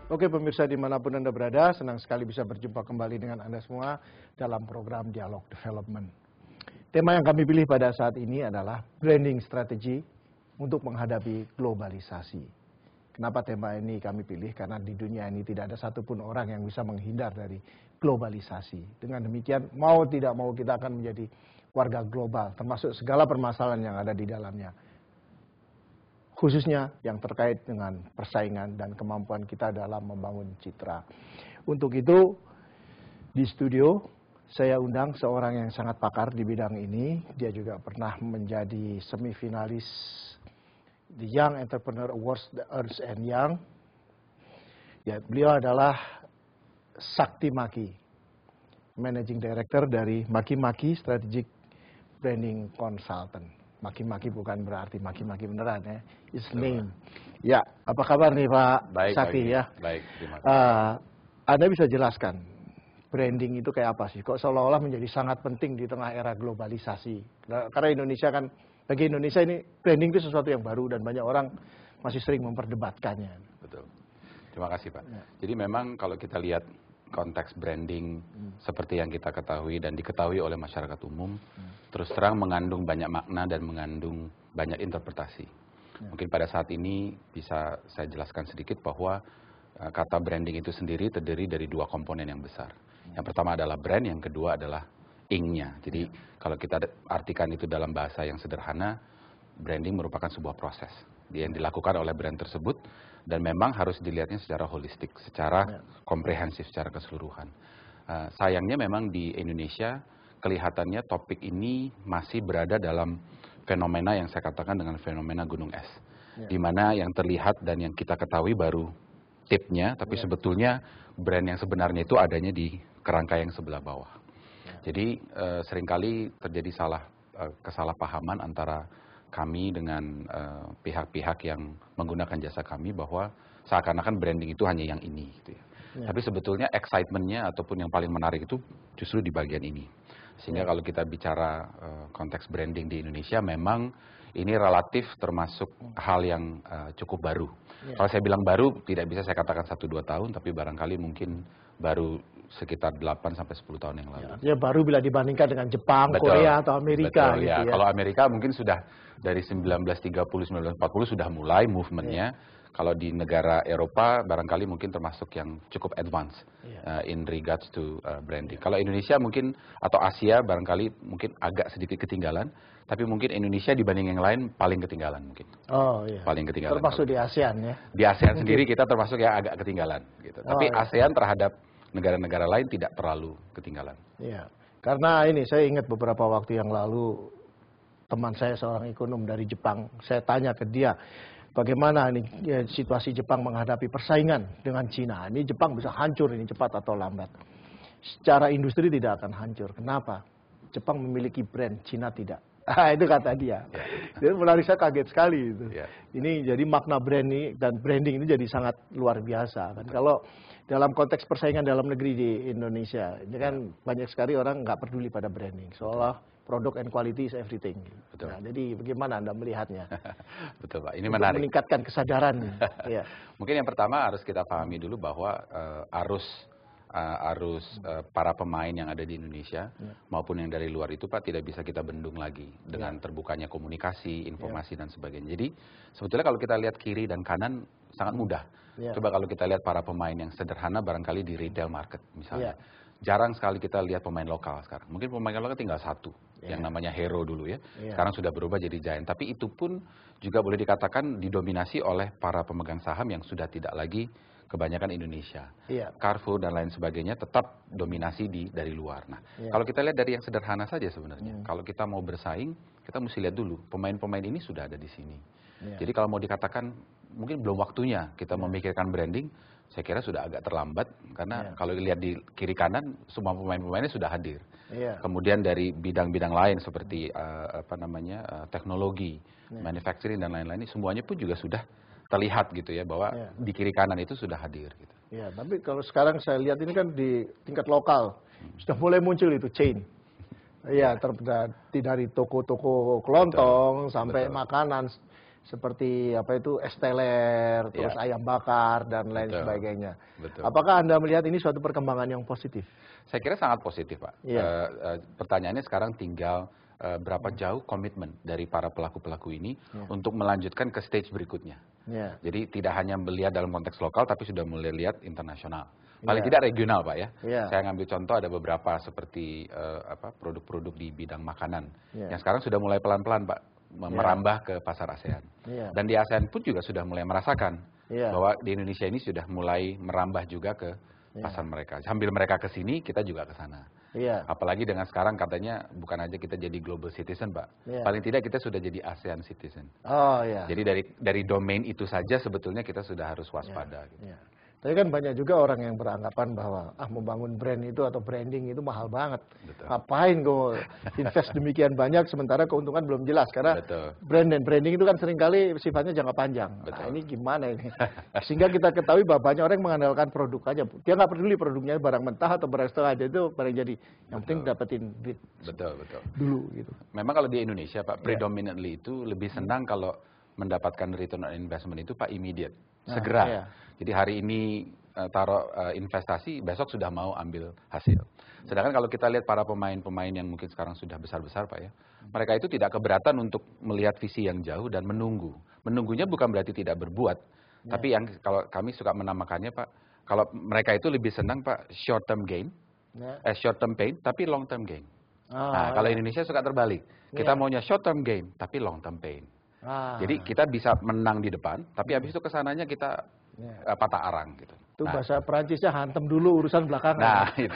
Oke pemirsa dimanapun Anda berada, senang sekali bisa berjumpa kembali dengan Anda semua dalam program Dialog Development. Tema yang kami pilih pada saat ini adalah branding strategi untuk menghadapi globalisasi. Kenapa tema ini kami pilih? Karena di dunia ini tidak ada satupun orang yang bisa menghindar dari globalisasi. Dengan demikian, mau tidak mau kita akan menjadi warga global, termasuk segala permasalahan yang ada di dalamnya. Khususnya yang terkait dengan persaingan dan kemampuan kita dalam membangun citra. Untuk itu, di studio saya undang seorang yang sangat pakar di bidang ini. Dia juga pernah menjadi semifinalis The Young Entrepreneur Awards, The Ernst & Young. Ya, beliau adalah Sakti Maki, Managing Director dari Maki-Maki Strategic Branding Consultant. Maki-maki bukan berarti maki-maki beneran ya. It's name. Ya, apa kabar nih Pak Sakti ya? Baik, terima kasih. Anda bisa jelaskan branding itu kayak apa sih? Kok seolah-olah menjadi sangat penting di tengah era globalisasi? Karena Indonesia kan, bagi Indonesia ini branding itu sesuatu yang baru dan banyak orang masih sering memperdebatkannya. Betul. Terima kasih Pak. Ya. Jadi memang kalau kita lihat konteks branding seperti yang kita ketahui dan diketahui oleh masyarakat umum, terus terang mengandung banyak makna dan mengandung banyak interpretasi. Mungkin pada saat ini bisa saya jelaskan sedikit bahwa kata branding itu sendiri terdiri dari dua komponen yang besar. Yang pertama adalah brand, yang kedua adalah ing-nya. Jadi kalau kita artikan itu dalam bahasa yang sederhana, branding merupakan sebuah proses yang dilakukan oleh brand tersebut dan memang harus dilihatnya secara holistik, secara komprehensif, secara keseluruhan. Sayangnya memang di Indonesia kelihatannya topik ini masih berada dalam fenomena yang saya katakan dengan fenomena gunung es. Di mana yang terlihat dan yang kita ketahui baru tipnya, tapi sebetulnya brand yang sebenarnya itu adanya di kerangka yang sebelah bawah. Jadi seringkali terjadi kesalahpahaman antara kami dengan pihak-pihak yang menggunakan jasa kami bahwa seakan-akan branding itu hanya yang ini. Gitu ya. Tapi sebetulnya excitement-nya ataupun yang paling menarik itu justru di bagian ini. Sehingga kalau kita bicara konteks branding di Indonesia memang ini relatif termasuk hal yang cukup baru. Kalau saya bilang baru tidak bisa saya katakan 1-2 tahun tapi barangkali mungkin baru sekitar 8-10 tahun yang lalu. Ya baru bila dibandingkan dengan Jepang, Korea atau Amerika betul, gitu ya. Kalau Amerika mungkin sudah dari 1930, 1940 sudah mulai movementnya. Kalau di negara Eropa barangkali mungkin termasuk yang cukup advance in regards to branding. Kalau Indonesia mungkin atau Asia barangkali mungkin agak sedikit ketinggalan, tapi mungkin Indonesia dibanding yang lain paling ketinggalan mungkin. Oh iya. Paling ketinggalan. Termasuk di ASEAN ya. Di ASEAN sendiri kita termasuk yang agak ketinggalan gitu. Tapi ASEAN terhadap negara-negara lain tidak terlalu ketinggalan. Iya. Karena ini saya ingat beberapa waktu yang lalu teman saya seorang ekonom dari Jepang, saya tanya ke dia, bagaimana ini situasi Jepang menghadapi persaingan dengan Cina? Ini Jepang bisa hancur ini cepat atau lambat. Secara industri tidak akan hancur. Kenapa? Jepang memiliki brand, Cina tidak. Itu kata dia. Jadi menarik, saya kaget sekali itu. Ini jadi makna brand ini dan branding ini jadi sangat luar biasa. Kan kalau dalam konteks persaingan dalam negeri di Indonesia, ini kan banyak sekali orang nggak peduli pada branding. Seolah product and quality is everything. Betul. Nah, jadi bagaimana Anda melihatnya? Betul Pak, ini menarik. Meningkatkan kesadaran. Ya. Mungkin yang pertama harus kita pahami dulu bahwa arus para pemain yang ada di Indonesia maupun yang dari luar itu Pak tidak bisa kita bendung lagi dengan terbukanya komunikasi, informasi dan sebagainya. Jadi sebetulnya kalau kita lihat kiri dan kanan sangat mudah. Coba kalau kita lihat para pemain yang sederhana barangkali di retail market misalnya. Jarang sekali kita lihat pemain lokal sekarang. Mungkin pemain lokal tinggal satu, yang namanya Hero dulu ya. Sekarang sudah berubah jadi Giant. Tapi itu pun juga boleh dikatakan didominasi oleh para pemegang saham yang sudah tidak lagi kebanyakan Indonesia. Carrefour dan lain sebagainya tetap dominasi dari luar. Nah, kalau kita lihat dari yang sederhana saja sebenarnya. Kalau kita mau bersaing, kita mesti lihat dulu pemain-pemain ini sudah ada di sini. Jadi kalau mau dikatakan mungkin belum waktunya kita memikirkan branding, saya kira sudah agak terlambat karena kalau dilihat di kiri kanan semua pemain-pemainnya sudah hadir. Kemudian dari bidang-bidang lain seperti teknologi, manufacturing dan lain-lain ini semuanya pun juga sudah terlihat gitu ya bahwa di kiri kanan itu sudah hadir gitu. Ya, tapi kalau sekarang saya lihat ini kan di tingkat lokal sudah mulai muncul itu chain. Iya, dari toko-toko kelontong sampai makanan. seperti apa itu es teler, terus ayam bakar dan lain sebagainya. Betul. Apakah Anda melihat ini suatu perkembangan yang positif? Saya kira sangat positif, Pak. Pertanyaannya sekarang tinggal berapa jauh komitmen dari para pelaku-pelaku ini untuk melanjutkan ke stage berikutnya. Jadi tidak hanya melihat dalam konteks lokal, tapi sudah mulai lihat internasional. Paling tidak regional, Pak ya. Saya ngambil contoh ada beberapa seperti produk-produk di bidang makanan yang sekarang sudah mulai pelan-pelan, Pak, merambah ke pasar ASEAN. Dan di ASEAN pun juga sudah mulai merasakan bahwa di Indonesia ini sudah mulai merambah juga ke pasar mereka. Sambil mereka ke sini, kita juga ke sana. Apalagi dengan sekarang katanya bukan aja kita jadi global citizen, Pak. Paling tidak kita sudah jadi ASEAN citizen. Jadi dari domain itu saja sebetulnya kita sudah harus waspada. Gitu. Tapi kan banyak juga orang yang beranggapan bahwa membangun brand itu atau branding itu mahal banget. Ngapain gue invest demikian banyak sementara keuntungan belum jelas. Karena brand dan branding itu kan seringkali sifatnya jangka panjang. Nah ini gimana ini? Sehingga kita ketahui bahwa banyak orang yang mengandalkan produk aja. Dia nggak peduli produknya barang mentah atau barang setengah aja itu barang jadi. Yang penting dapetin duit dulu gitu. Memang kalau di Indonesia, Pak, predominantly itu lebih senang kalau mendapatkan return on investment itu, Pak, immediate. Segera. Jadi hari ini taruh investasi, besok sudah mau ambil hasil. Sedangkan kalau kita lihat para pemain-pemain yang mungkin sekarang sudah besar-besar, Pak ya, mereka itu tidak keberatan untuk melihat visi yang jauh dan menunggu. Menunggunya bukan berarti tidak berbuat, tapi yang kalau kami suka menamakannya, Pak, kalau mereka itu lebih senang, Pak, short term gain, short term pain, tapi long term gain. Nah, kalau Indonesia suka terbalik. Kita maunya short term gain, tapi long term pain. Jadi kita bisa menang di depan, tapi habis itu kesananya kita patah arang gitu. Itu bahasa Perancisnya hantem dulu urusan belakangan. Nah, itu.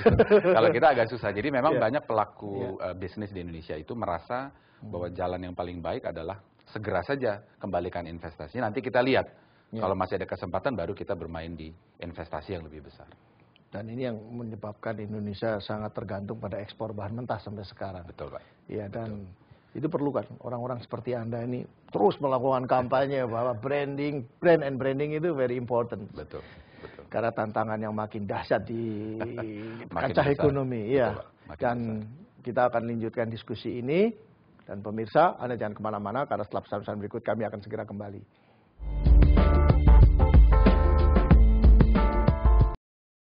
Kalau kita agak susah. Jadi memang banyak pelaku bisnis di Indonesia itu merasa bahwa jalan yang paling baik adalah segera saja kembalikan investasinya. Nanti kita lihat kalau masih ada kesempatan baru kita bermain di investasi yang lebih besar. Dan ini yang menyebabkan Indonesia sangat tergantung pada ekspor bahan mentah sampai sekarang. Betul, Pak. Iya, dan itu perlu kan orang-orang seperti Anda ini terus melakukan kampanye bahwa brand and branding itu very important. Betul. Karena tantangan yang makin dahsyat di kancah ekonomi. Dan kita akan lanjutkan diskusi ini. Dan pemirsa, Anda jangan kemana-mana karena setelah pesan-pesan berikut kami akan segera kembali.